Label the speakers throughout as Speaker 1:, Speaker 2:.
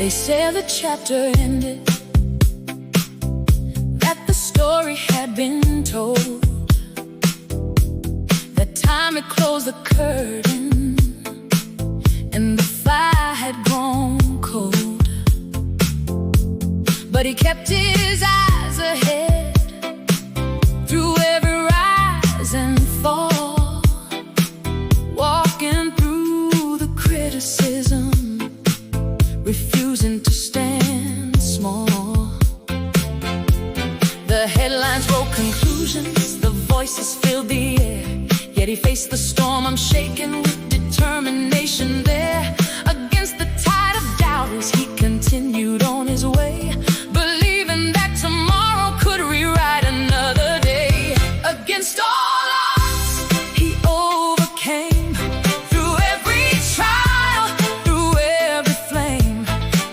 Speaker 1: They say the chapter ended, that the story had been told, that time had closed the curtain and the fire had grown cold. But he kept his eyes ahead through every rise and fall, walking through the criticism, refusing to stand small. The headlines wrote conclusions, the voices filled the air, yet he faced the storm unshaken with determination. There, against the tide of doubters, he continued on his way, believing that tomorrow could rewrite another day. Against all odds, he overcame. Through every trial, through every flame,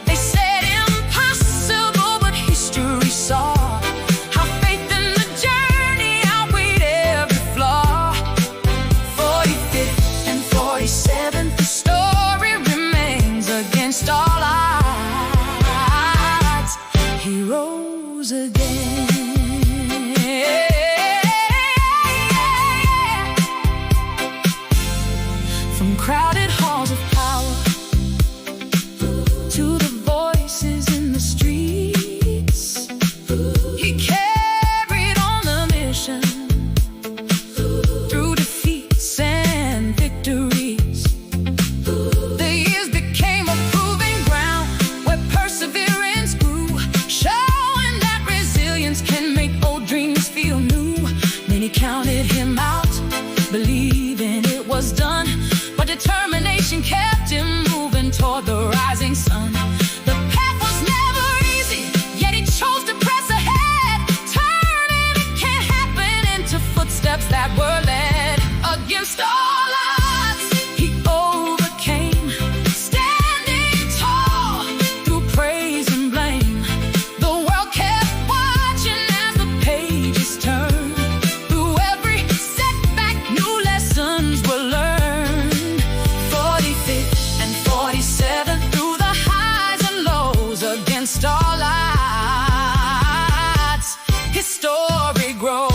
Speaker 1: they said impossible, but history saw how faith in the journey outweighed every flaw. 45th and 47th, the story remains. Against all odds, he rose again. From crowded halls of power to the voices in the streets, he carried on the mission through defeats and victories. The years became a proving ground where perseverance grew, showing that resilience can make old dreams feel new. Then he counted him out, believing it was done, but determination kept him moving toward the rising sun. The path was never easy, yet he chose to press ahead, turning it can't happen into footsteps that were led. Against all odds, he overcame, standing tall through praise and blame. The world kept watching as the pages turned. Through every setback, new lessons were learned. 45th and 47th, through the highs and lows, against all odds, his story grows.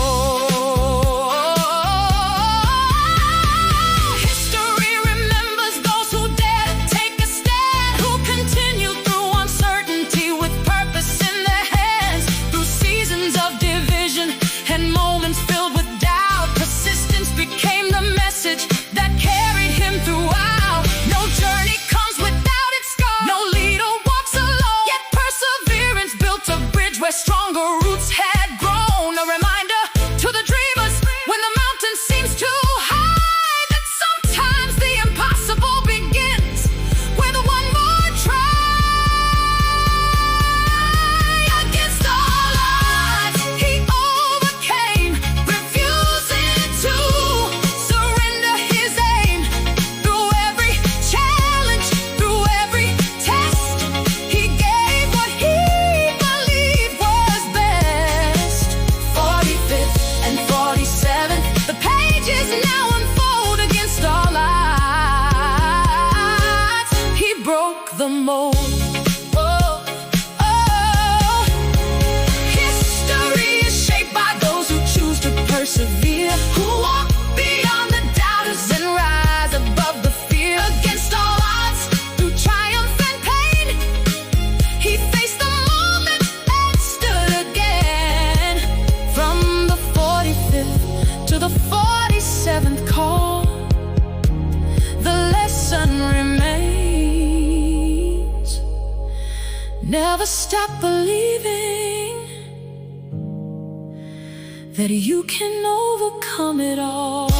Speaker 1: History remembers those who dared to take a stand, who continued through uncertainty with purpose in their hands. Through seasons of division and moments filled with doubt, persistence became the message that carried him throughout. No journey comes without its scars, no leader walks alone, yet perseverance built a bridge where stronger roots had grown. A reminder to the dreamers when the mountain seems too high, that sometimes the impossible begins with one more try. Against all odds, he overcame, refusing to surrender his aim. Through every challenge, through every test, he gave what he believed was best. 45th and 47th, the pages now unfold. Against all odds, he broke the mold. Oh, oh. History is shaped by those who choose to persevere, who walk beyond the doubters and rise above the fear. Against all odds, through triumph and pain, he faced the moment and stood again. From the 45th to the 47th call, the lesson remains. Never stop believing that you can overcome it all.